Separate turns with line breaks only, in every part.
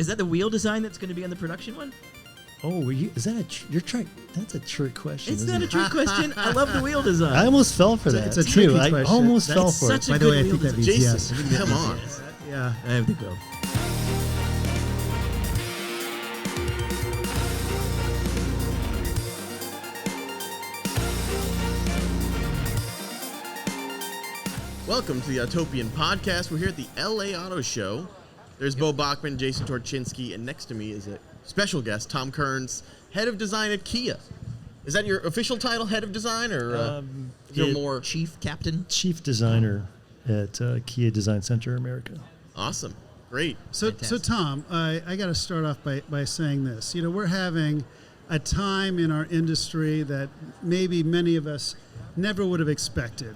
Is that the wheel design that's going to be on the production one?
Oh, is that you're trying? That's a trick question.
It's not a trick question. I love the wheel design.
I almost fell for that.
It's a tricky question.
I almost fell
That's
for it.
such a
By the
good
way, I
wheel
think that
design.
means
Jason,
yes.
come on.
Yeah.
I have to go.
Welcome to the Autopian podcast. We're here at the LA Auto Show. There's Beau Bachman, Jason Torchinsky, and next to me is a special guest, Tom Kearns, head of design at Kia. Is that your official title, head of design, or is there more?
Chief Captain?
Chief designer at Kia Design Center America.
Awesome. Great.
So Tom, I got to start off by saying this. You know, we're having a time in our industry that maybe many of us never would have expected.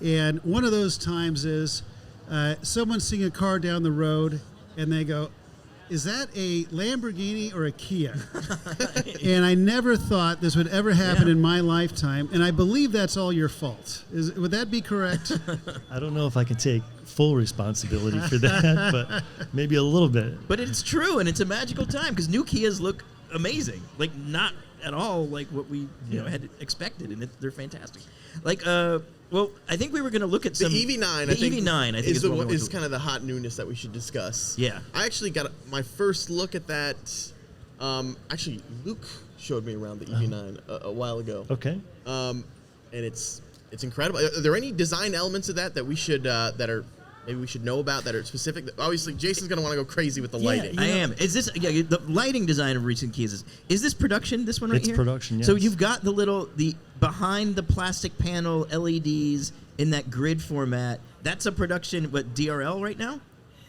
And one of those times is someone's seeing a car down the road and they go, is that a Lamborghini or a Kia? And I never thought this would ever happen in my lifetime. And I believe that's all your fault. Would that be correct?
I don't know if I can take full responsibility for that, but maybe a little bit.
But it's true, and it's a magical time because new Kias look amazing. Like, not at all like what we had expected, and they're fantastic. Like, well, I think we were going to look at some...
The EV9, I think, is
kind
kind of the hot newness that we should discuss.
Yeah.
I actually got my first look at that. Actually, Luke showed me around the EV9 a while ago.
Okay.
And it's incredible. Are there any design elements of that we should maybe we should know about that are specific? Obviously, Jason's going to want to go crazy with the lighting.
I am. Is this the lighting design of recent Kias? Is this production? This one right here?
It's production. Yes.
So you've got the behind the plastic panel LEDs in that grid format. That's a production. What, DRL right now?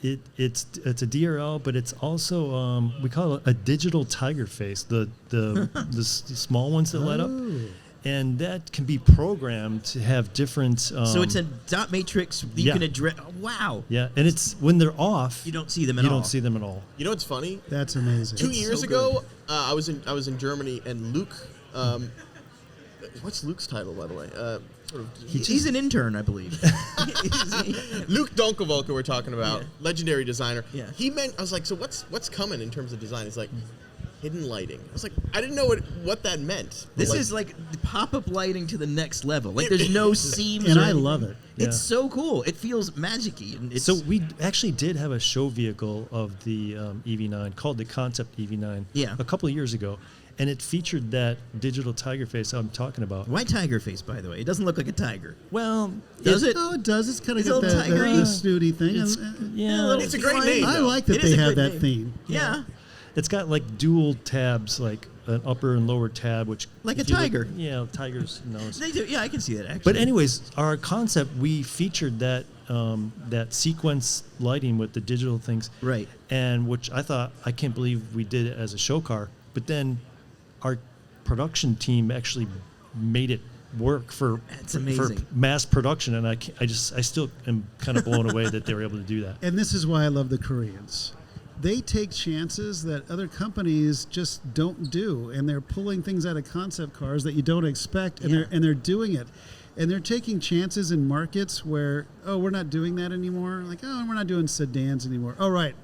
It's a DRL, but it's also we call it a digital tiger face. The small ones that light up. And that can be programmed to have different...
so it's a dot matrix that you can address... Oh, wow.
Yeah, and it's when they're off...
You don't see them at all.
You don't see them at all.
You know what's funny?
That's amazing.
2 years ago, I was in Germany, and Luke... what's Luke's title, by the way?
He's an intern, I believe.
Luke Donkovolker, we're talking about,
Yeah.
legendary designer.
Yeah.
I was like, so what's coming in terms of design? He's like... hidden lighting. I was like, I didn't know what that meant.
This is like pop-up lighting to the next level. Like, there's no seams.
And
or
I
anything.
love it.
It's so cool. It feels magic-y. And
So we actually did have a show vehicle of the EV9 called the Concept EV9 a couple of years ago, and it featured that digital tiger face I'm talking about.
Why tiger face, by the way? It doesn't look like a tiger.
Well,
Does it?
No, it does. It's kind of
It's a
got
little
the
tigery.
snooty thing.
It's a great name.
I like that
It is
they
a
have
great
that
name.
theme.
Yeah.
It's got like dual tabs, like an upper and lower tab, which
Like
if
a
you look-
tiger.
Tiger's nose.
They do. Yeah, I can see that, actually.
But anyways, our concept, we featured that that sequence lighting with the digital things,
Right.
And which I can't believe we did it as a show car. But then our production team actually made it work for
That's amazing.
for mass production, and I still am kind of blown away that they were able to do that.
And this is why I love the Koreans. They take chances that other companies just don't do, and they're pulling things out of concept cars that you don't expect, and they're doing it. And they're taking chances in markets where, we're not doing that anymore. Like, we're not doing sedans anymore. Oh, right.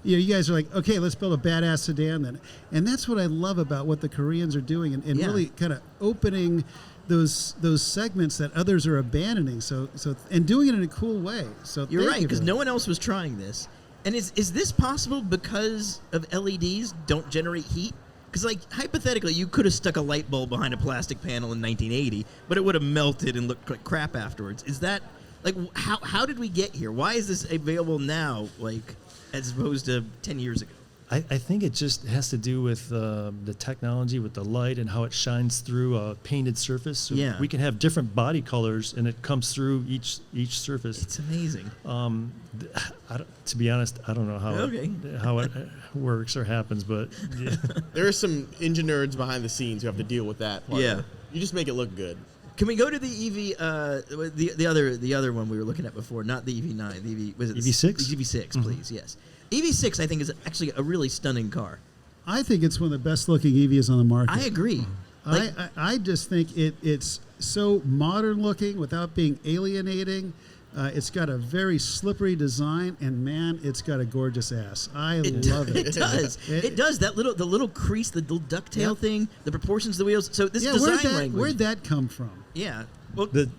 You guys are like, okay, let's build a badass sedan then. And that's what I love about what the Koreans are doing, and really kind of opening those segments that others are abandoning. So and doing it in a cool way. So
You're right, because no one else was trying this. And is this possible because of LEDs don't generate heat? Because, like, hypothetically, you could have stuck a light bulb behind a plastic panel in 1980, but it would have melted and looked like crap afterwards. Is that, like, how did we get here? Why is this available now, like, as opposed to 10 years ago?
I think it just has to do with the technology, with the light and how it shines through a painted surface. So we can have different body colors, and it comes through each surface.
It's amazing.
To be honest, I don't know how it works or happens, but
there are some engine nerds behind the scenes who have to deal with that part.
Yeah.
You just make it look good.
Can we go to the EV, the other one we were looking at before, not the EV9, the EV, was it
EV6?
The EV6, please, yes. EV6, I think, is actually a really stunning car.
I think it's one of the best looking EVs on the market.
I agree.
I just think it's so modern looking without being alienating. It's got a very slippery design, and man, it's got a gorgeous ass. I love it.
It does. It does. The little crease, the little ducktail thing, the proportions of the wheels. So this design language.
Where'd that come from?
Yeah. Well,
The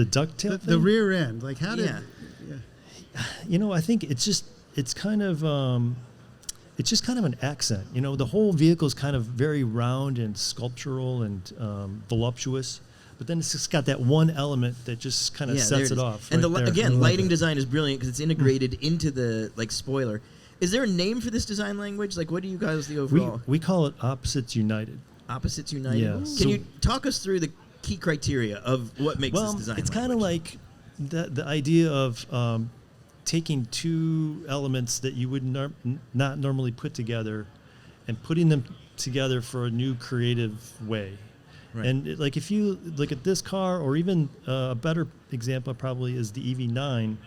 ducktail thing?
The rear end. Like how did?
Yeah. I think it's just kind of an accent. The whole vehicle is kind of very round and sculptural and voluptuous. But then it's just got that one element that just kind of sets it off.
And
right there.
lighting design is brilliant because it's integrated into the spoiler. Is there a name for this design language? Like, what do you guys the overall?
We call it Opposites United.
Opposites United.
Yeah.
Can you talk us through the key criteria of what makes this design?
It's kind of like the idea of taking two elements that you would not normally put together and putting them together for a new creative way. Right. And if you look at this car, or even a better example probably is the EV9,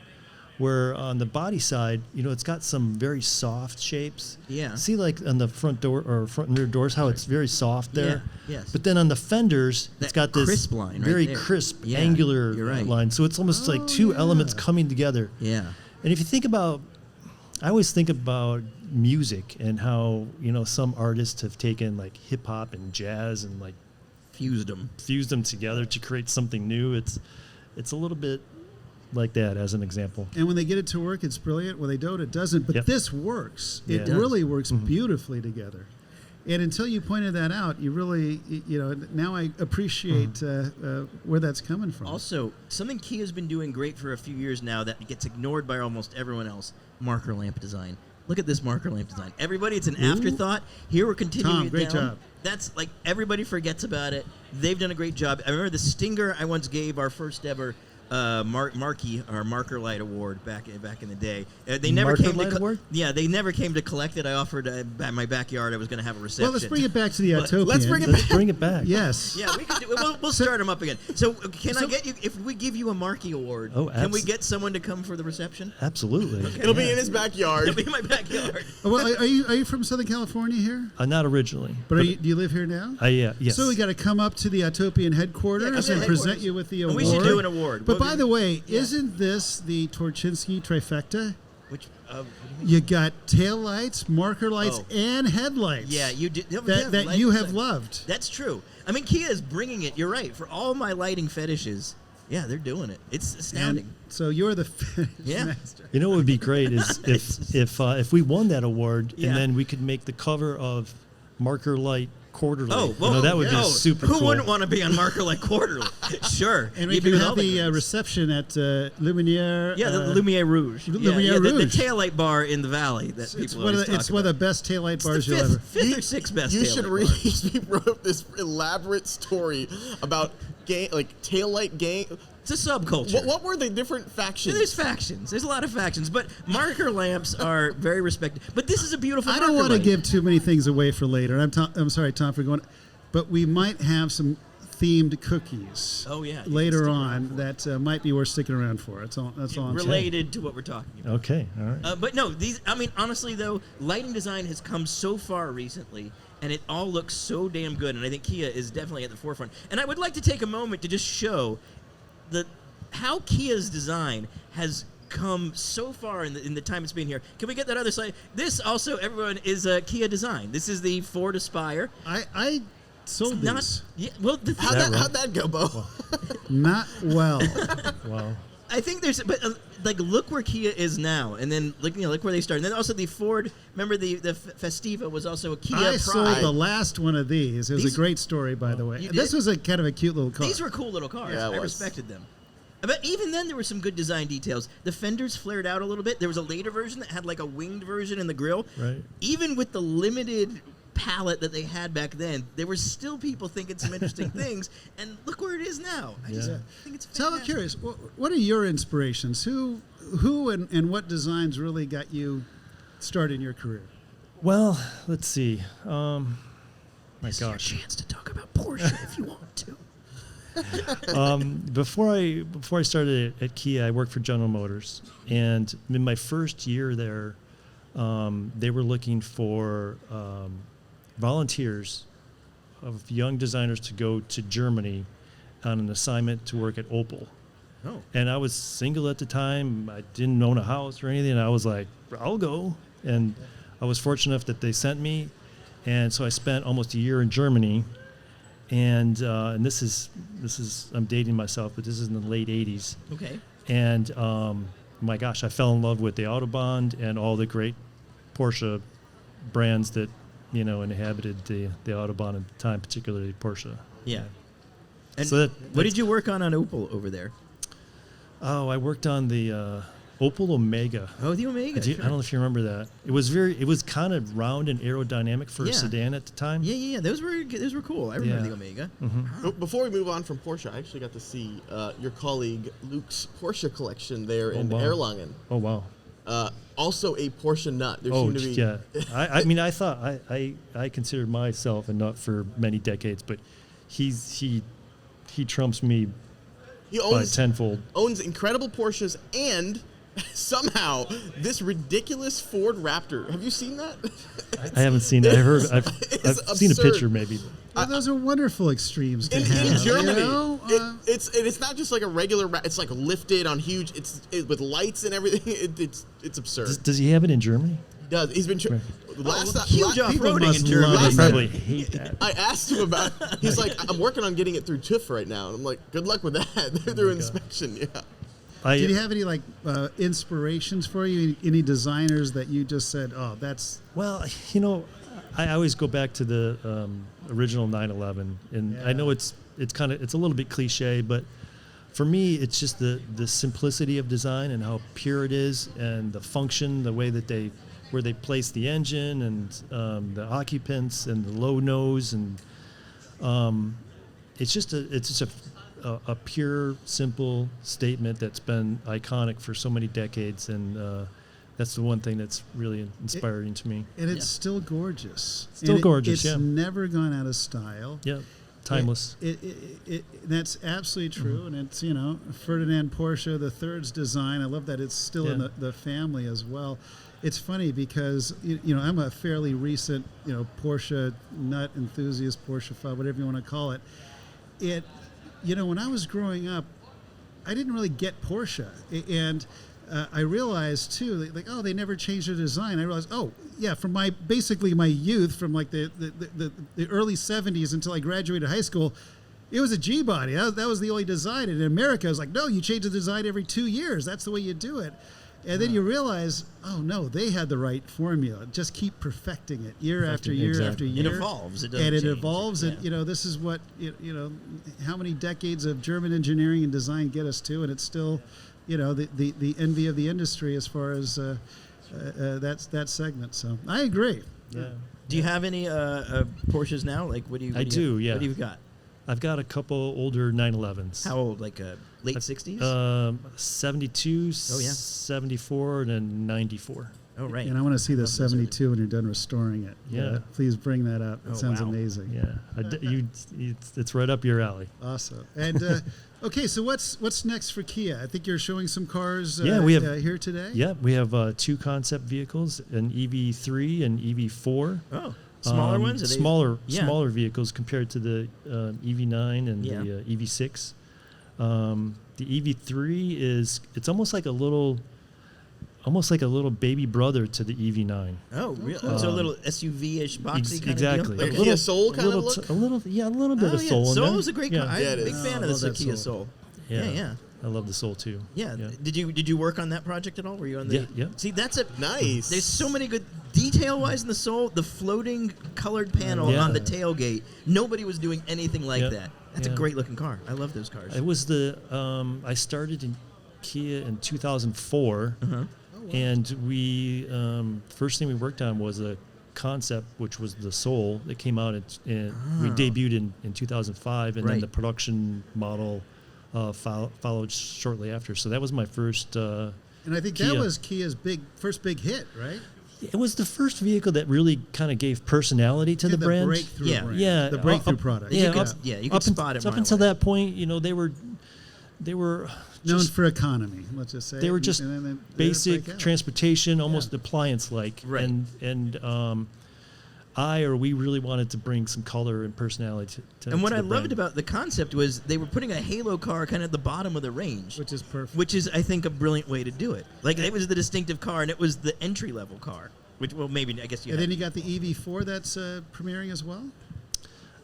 where on the body side, it's got some very soft shapes.
Yeah.
See, on the front door or front and rear doors, how it's very soft there.
Yeah. Yes.
But then on the fenders, it's got this
crisp line,
very
right there.
crisp, angular line. So it's almost like two elements coming together.
Yeah.
And if you think about, I always think about music and how some artists have taken hip hop and jazz and fused them together to create something new. It's a little bit like that as an example.
And when they get it to work, it's brilliant. When they don't, it doesn't. But this works.
Yeah.
It really works beautifully together. And until you pointed that out, you really, now I appreciate where that's coming from.
Also, something Kia's been doing great for a few years now that gets ignored by almost everyone else: marker lamp design. Look at this marker lamp design. Everybody, it's an afterthought. Here we're continuing it
great
down.
job.
That's everybody forgets about it. They've done a great job. I remember the stinger I once gave our first ever marquee, our marker light award back in the day. They never
Marker
came
light
to
award?
Yeah, they never came to collect it. I offered at my backyard. I was going to have a reception.
Well, let's bring it back to the
But
Autopian.
Let's bring it back.
Yes.
Yeah, we can do. We'll start them up again. So, can I get you? If we give you a marquee award, can we get someone to come for the reception?
Absolutely.
It'll be in his backyard.
It'll be in my backyard.
Well, are you from Southern California here?
Not originally.
But do you live here now?
Yes.
So we got to come up to the Autopian headquarters and present you with the award.
And we should do an award.
But by the way, isn't this the Torchinsky trifecta?
Which
you got tail lights, marker lights, and headlights.
Yeah, you did.
That you have loved.
That's true. I mean, Kia is bringing it. You're right. For all my lighting fetishes, yeah, they're doing it. It's astounding.
And so you're the master.
What would be great is if we won that award, and then we could make the cover of Marker Light Quarterly.
Oh, whoa,
that would be super
Who
cool.
wouldn't want to be on Marker Light Quarterly? Sure.
And we can have the reception at Lumiere.
Yeah, the Lumiere Rouge.
Lumiere Rouge.
The taillight bar in the valley that people always talk about.
It's one of the best taillight bars you'll ever.
Fifth or sixth best.
You should read. He wrote this elaborate story about taillight gang.
It's a subculture.
What were the different factions?
There's factions. There's a lot of factions, but marker lamps are very respected. But this is a beautiful.
I don't want to give too many things away for later. And I'm sorry, Tom, for going. But we might have some themed cookies.
Oh yeah.
Later on, that might be worth sticking around for. That's all. I'm saying.
Related to what we're talking about.
Okay. All right.
But no, these. I mean, honestly though, lighting design has come so far recently. And it all looks so damn good, and I think Kia is definitely at the forefront. And I would like to take a moment to just show how Kia's design has come so far in the time it's been here. Can we get that other slide? This also, everyone, is a Kia design. This is the Ford Aspire.
I sold these.
Well,
how'd that go, Beau?
Not well.
Wow.
I think there's, but look where Kia is now, and then look where they started. And then also the Ford. Remember the Festiva was also a Kia
I
Pride.
sold the last one of these. It was a great story, by the way. This was a kind of a cute little car.
These were cool little cars.
Yeah,
I respected them. But even then, there were some good design details. The fenders flared out a little bit. There was a later version that had a winged version in the grille.
Right.
Even with the limited palette that they had back then, there were still people thinking some interesting things. And look where it is now. I just think it's fantastic.
So I'm curious, what are your inspirations? Who and what designs really got you started in your career?
Well, let's see. My
This
gosh.
is your chance to talk about Porsche if you want to.
Before I started at Kia, I worked for General Motors, and in my first year there, they were looking for volunteers of young designers to go to Germany on an assignment to work at Opel.
Oh.
And I was single at the time. I didn't own a house or anything. And I was like, I'll go. And I was fortunate enough that they sent me. And so I spent almost a year in Germany. And this is I'm dating myself, but this is in the late 80s.
Okay.
And my gosh, I fell in love with the Autobahn and all the great Porsche brands that, inhabited the Autobahn at the time, particularly Porsche.
Yeah. And
So
what did you work on Opel over there?
Oh, I worked on the Opel Omega.
Oh, the Omega.
I don't know if you remember that. It was kind of round and aerodynamic for a
Yeah.
sedan at the time.
Yeah. Those were cool. I remember
Yeah.
the Omega.
Before we move on from Porsche, I actually got to see your colleague Luke's Porsche collection there in
wow.
Erlangen.
Oh wow.
Also a Porsche nut. There
Oh
seemed to be
yeah. I mean, I thought I considered myself a nut for many decades, but he trumps me
he
by
owns
tenfold.
incredible Porsches and somehow this ridiculous Ford Raptor. Have you seen that?
I haven't seen it. I've
It's
seen a
absurd.
picture maybe.
Well, those are wonderful extremes to
In
have.
Germany,
You know?
it's not just like a regular. It's like lifted on huge. With lights and everything. It's absurd.
Does he have it in Germany?
He does. He's been last time.
Huge
people
off-roading
must
in Germany.
love
I
it.
probably hate that.
I asked him about. He's like, I'm working on getting it through TÜV right now. And I'm like, good luck with that. They're through inspection. Yeah.
Did you have any inspirations for you? Any designers that you just said, "Oh, that's
Well, I always go back to the original 911, and I know it's a little bit cliche, but for me, it's just the simplicity of design and how pure it is, and the function, the way that where they place the engine and the occupants and the low nose, and it's just a pure, simple statement that's been iconic for so many decades, and that's the one thing that's really inspiring to me.
and it's still gorgeous.
Still
And
gorgeous,
It's
yeah.
never gone out of style.
Yeah, timeless.
That's absolutely true, and it's Ferdinand Porsche III's design. I love that it's still in
Yeah.
the family as well. It's funny because I'm a fairly recent Porsche nut enthusiast, Porsche fan, whatever you want to call it. When I was growing up, I didn't really get Porsche, and I realized too, they never changed their design. I realized, from my youth, from like the early '70s until I graduated high school, it was a G body. That was the only design. And in America, it was like, no, you change the design every 2 years. That's the way you do it. And then you realize, oh no, they had the right formula. Just keep perfecting it year after year after
Exactly.
It
year.
evolves. It doesn't
And it
change.
evolves,
Yeah.
and this is what how many decades of German engineering and design get us to, and it's still, the envy of the industry as far as that segment. So I agree.
Yeah.
Do you have any Porsches now? Like, what do you?
I do, yeah.
What do you got?
I've got a couple older 911s.
How old? Like late '60s?
72,
Oh, yeah.
74, and then 94.
Oh, right.
And I want to see the
Love those
72 when you're done restoring it.
Yeah.
Please bring that up. It
Oh,
sounds
wow.
amazing.
Yeah, it's right up your alley.
Awesome. And okay, so what's next for Kia? I think you're showing some cars
Yeah, we have-
here today.
Yeah, we have two concept vehicles, an EV3 and EV4.
Oh, smaller ones? Are they- Yeah.
Smaller vehicles compared to the EV9 and
Yeah.
the EV6. The EV3 it's almost like a little baby brother to the EV9.
Oh, really? So a little SUV-ish, boxy kind
exactly.
of
Like
deal?
a Kia Soul kind of
little,
look?
a little bit of
yeah.
soul in there.
Soul's a great car. I'm
Yeah, it
a big
is.
fan
I
of
love
the
that
Kia
Soul.
Soul. Yeah.
I love the Soul too.
Yeah. Did you work on that project at all? Were you on the?
Yeah.
See, that's a
Nice.
There's so many good detail-wise in the Soul. The floating colored panel
Yeah.
on the tailgate. Nobody was doing anything like
Yeah.
that. That's a
Yeah.
great looking car. I love those cars.
It was I started in Kia in 2004,
Uh-huh.
and we first thing we worked on was a concept, which was the Soul. That came out we debuted in 2005, and then
Right.
the production model followed shortly after. So that was my first.
And I think that
Kia.
was Kia's first big hit, right?
It was the first vehicle that really kind of gave personality to the
The
brand.
breakthrough
Yeah.
brand.
Yeah,
The breakthrough
up-
product.
You
Yeah,
could-
up-
you could spot it
up
mile
until
away.
that point. They were
Known
just-
for economy, let's just say.
They were
and-
just
and then they
basic
break out.
transportation, almost appliance-like.
Right.
And we really wanted to bring some color and personality to
And what
to
I
the
loved
brand.
about the concept was they were putting a halo car kind of at the bottom of the range,
Which is perfect.
which is, I think, a brilliant way to do it. Like, it was the distinctive car, and it was the entry-level car. Which, well, maybe, I guess you
And
had.
then you got the EV4 that's premiering as well.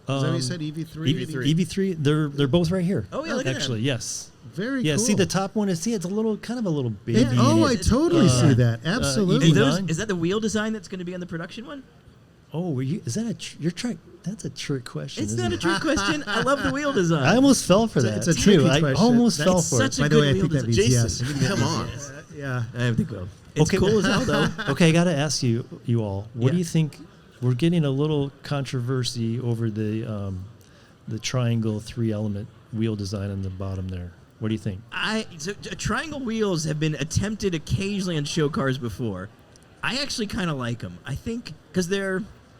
Is that what you said? EV3.
EV3, they're both right here.
Oh, yeah, look at
actually,
them.
yes.
Very
Yeah,
cool.
see the top one is it's a little kind of a little baby.
I totally see that. Absolutely.
EV9.
Is that the wheel design that's going to be on the production one?
Oh, is that you're trying? That's a trick question.
It's
isn't
not a
it?
trick question. I love the wheel design.
I almost fell for
It's a-
that.
it's a
too.
tricky
I
question.
almost
That's
fell for
such
it.
a
By the way,
good
I
wheel
think that
design.
means
Jason,
yes.
come on.
Yeah.
I think well. It's
Okay.
cool as hell, though.
Okay, I got to ask you all. What
Yeah.
do you think? We're getting a little controversy over the triangle 3-element wheel design on the bottom there. What do you think?
Triangle wheels have been attempted occasionally on show cars before. I actually kind of like them. I think because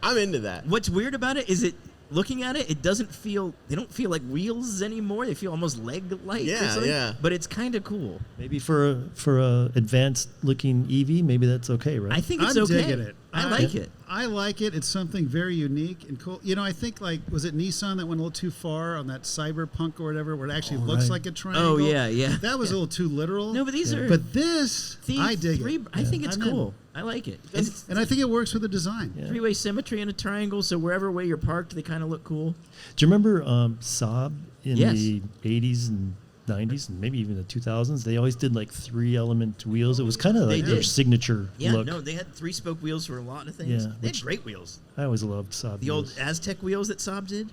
I'm into that.
what's weird about it is looking at it, they don't feel like wheels anymore. They feel almost leg-like. or
Yeah,
something,
yeah.
But it's kind of cool.
Maybe for a advanced looking EV, maybe that's okay, right?
I think it's
I'm
okay.
digging it.
I like it.
I like it. It's something very unique and cool. You know, I think was it Nissan that went a little too far on that Cyberpunk or whatever, where it actually looks
right.
like a triangle.
Oh, yeah.
That was a little too literal.
No, but these are.
But this, I dig it.
I think it's
I'm in.
cool. I like it. It's
And I think it works with the design.
Yeah.
three-way symmetry in a triangle, so wherever way you're parked, they kind of look cool.
Do you remember Saab in
Yes.
the 80s and 90s and maybe even the 2000s? They always did like 3-element wheels. It was kind of
They
like their
did.
signature
Yeah,
look.
no, they had 3-spoke wheels for a lot of things.
Yeah,
They had
which-
great wheels.
I always loved Saab
The old
wheels.
Aztec wheels that Saab did.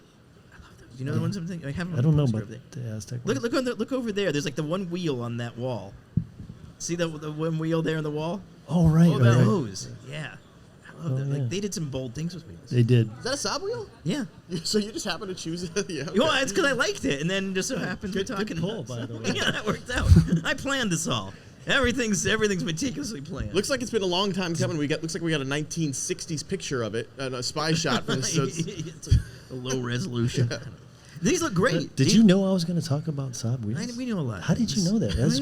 I love those. You know the ones I'm thinking? I have them on
I don't
the
know
poster
about
over there.
the Aztec
Look,
ones.
look over there. There's like the one wheel on that wall. See the one wheel there on the wall?
Oh, right.
Oh,
right.
those. Yeah. I love
Oh,
that.
yeah.
Like, they did some bold things with wheels.
They did.
Is that a Saab wheel?
Yeah.
So you just happen to choose it? Yeah. okay.
Well, it's because I liked it, and then just so happens we're
Good
talking
pull,
about
by the
it.
way.
Yeah, that worked out. I planned this all. Everything's meticulously planned.
Looks like it's been a long time coming. Looks like we got a 1960s picture of it, and a spy shot for this. So it's,
It's a low resolution. These look great.
Did you know I was going to talk about Saab wheels?
We know a lot. of
How did you
things.
know that? That's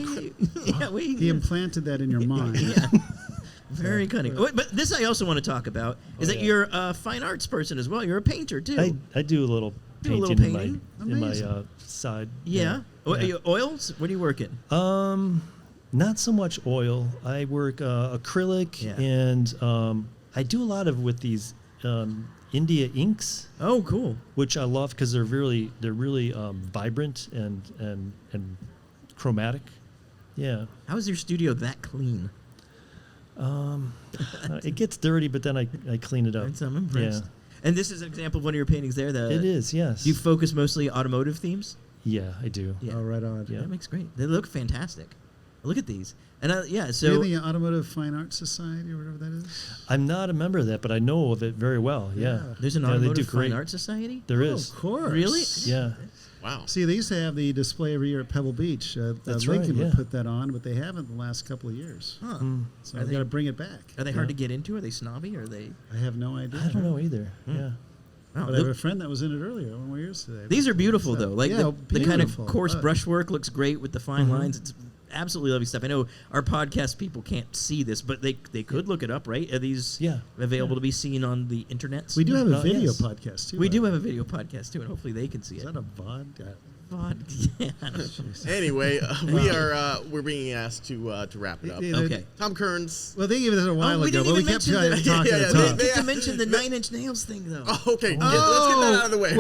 He implanted that in your mind.
Yeah. Very cunning. Wait, but this I also want to talk about is that
yeah.
you're a fine arts person as well. You're a painter too.
I do a little
Do a
painting,
little
in
painting?
my
Amazing.
side.
yeah. Are you oils? What are you working?
Not so much oil. I work acrylic,
Yeah.
and I do a lot of with these India inks,
Oh, cool.
which I love because they're really vibrant and chromatic. Yeah,
How is your studio that clean?
it gets dirty, but then I clean it up.
I'm impressed. And this is an example of one of your paintings there.
It is, yes.
Do you focus mostly automotive themes?
Yeah, I do.
Yeah.
Oh, right on.
Yeah.
That makes great. They look fantastic. Look at these. And
You're
so
in the Automotive Fine Arts Society or whatever that is?
I'm not a member of that, but I know of it very well. Yeah,
Yeah.
there's an
Yeah, they do
automotive fine
great.
art society.
There
Oh,
is.
of course.
Really?
Yeah.
wow.
See, they used to have the display every year at Pebble Beach.
That's right,
Lincoln
yeah.
would put that on, but they haven't the last couple of years.
Huh.
So
Are
I've
they-
got to bring it back.
Are they hard to get into? Are they snobby? Are they?
I have no idea.
I don't know either. Yeah.
Oh,
But I have a friend that was in it earlier when we were here today.
these are beautiful
So,
though. Like
yeah,
the kind of
beautiful.
coarse
Uh,
brushwork looks great with the fine
Mm-hmm.
lines. It's absolutely lovely stuff. I know our podcast people can't see this, but they could look it up, right? Are these
Yeah.
available to be seen on the internets?
We do have a
Oh,
video
yes.
podcast, too.
We do
right?
have a video podcast too, and hopefully they can see
Is
it.
that a VOD?
Yeah, I don't know.
Anyway, we're being asked to wrap it up.
Yeah,
Okay.
Tom Kearns.
Well, they gave us a while
we
ago,
didn't
but we
even
kept
mention the-
talking
Yeah,
to
yeah,
Tom.
We
They-
get to mention the 9-inch nails thing though.
Oh, okay. Let's get that out of the way.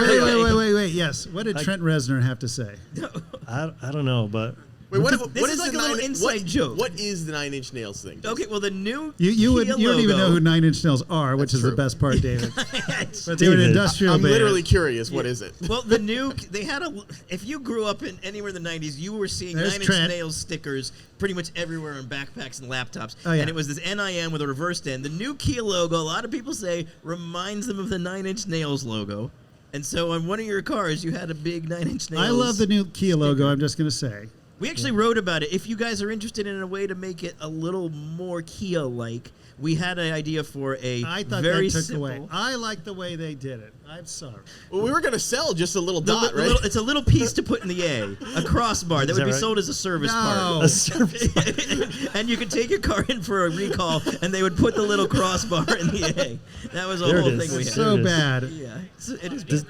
Wait. Yes. What did Trent Reznor have to say?
I don't know, but
Wait,
This is like a little inside joke.
What is the 9 Inch Nails thing?
Okay, well the new
You
Kia
don't even know
logo-
who 9 Inch Nails are, which
That's
is the
true.
best part, David. But they were an
David,
industrial
I'm
band.
literally curious. What is it?
Well, they had if you grew up in anywhere in the 90s, you were seeing
There's
9-inch
Trent.
nails stickers pretty much everywhere on backpacks and laptops.
Oh, yeah.
And it was this NIN with a reversed N. The new Kia logo, a lot of people say, reminds them of the 9-inch nails logo. And so on one of your cars, you had a big 9-inch nails.
I love the new Kia logo, I'm just going to say.
We actually wrote about it. If you guys are interested in a way to make it a little more Kia-like, we had an idea for a
I thought
very
that took
simple.
away. I like the way they did it. I'm sorry.
Well, we were going to sell just a little
The
dot,
li-
right?
little- it's a little piece to put in the A, a crossbar that
Is
would
that
be
right?
sold as a service
No.
part.
A service.
And you could take your car in for a recall, and they would put the little crossbar in the A. That was the
There it
whole
is.
thing we had.
So
There it is.
bad.
Yeah, it is. Bad.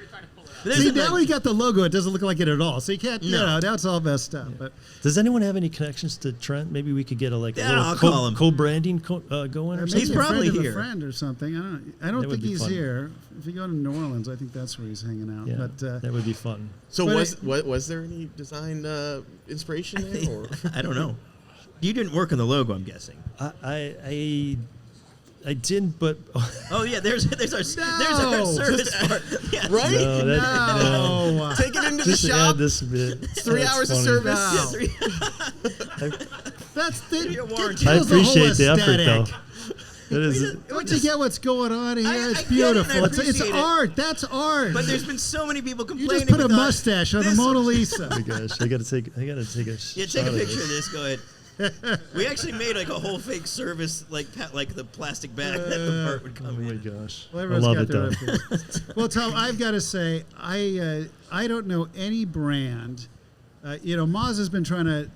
There's
See,
a
now
nice-
we got the logo. It doesn't look like it at all. So you can't,
No.
now it's all messed up. But
Does anyone have any connections to Trent? Maybe we could get a
Yeah,
little
I'll call him.
co-branding going or
maybe
something.
He's
a
probably
friend of
here.
a friend or something. I don't
That would
think
be
he's
fun.
here. If you go to New Orleans, I think that's where he's hanging out.
Yeah,
But
that would be fun.
So
But
was there any design inspiration there? Or?
I don't know. You didn't work on the logo, I'm guessing.
I didn't, but
Oh yeah, there's our
No.
service part. Yeah.
Right?
no, that,
no.
Take it into the
Just to
shop.
add this bit.
3
That's
hours of
funny.
service.
No. That's the.
Your warranty.
that
I
kills the whole
appreciate the effort, though.
aesthetic.
That is.
Don't you get what's going on here?
I
It's
get it and I
beautiful. It's
appreciate it.
art. That's art.
But there's been so many people
you
complaining.
just put a
with us.
mustache on the
This-
Mona Lisa.
Oh my gosh, I gotta take a
Yeah,
shot
take a
of
picture
this.
of this. Go ahead. We actually made like a whole fake service, like the plastic bag that the part would
Oh
come
my
in.
gosh,
Well,
I
everyone's
love
got
it
their
though.
opinion. Well, Tom, I've got to say, I don't know any brand. Mazda's been trying to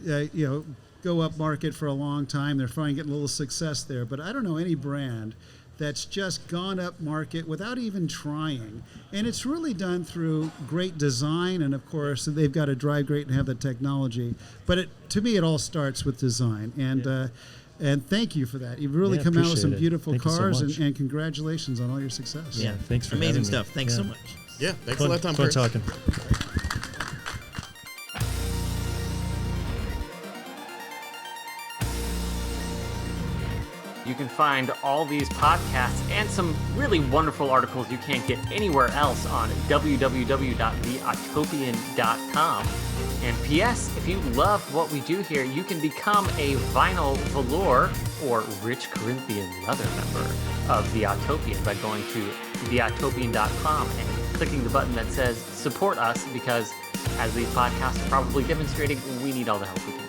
go up market for a long time. They're finally getting a little success there, but I don't know any brand that's just gone up market without even trying. And it's really done through great design, and of course they've got to drive great and have the technology. But to me, it all starts with design. And thank you for that. You've really
Yeah,
come out with
appreciate
some
it.
beautiful
Thank you so
cars,
much.
and congratulations on all your success.
Yeah, thanks for
Amazing
having me.
stuff. Thanks
Yeah.
so much.
Yeah, thanks
Fun,
a lot, Tom.
fun
Kearns.
talking.
You can find all these podcasts and some really wonderful articles you can't get anywhere else on www.theautopian.com. And P.S., if you love what we do here, you can become a vinyl velour or rich Corinthian leather member of The Autopian by going to theautopian.com and clicking the button that says support us, because as these podcasts are probably demonstrating, we need all the help we can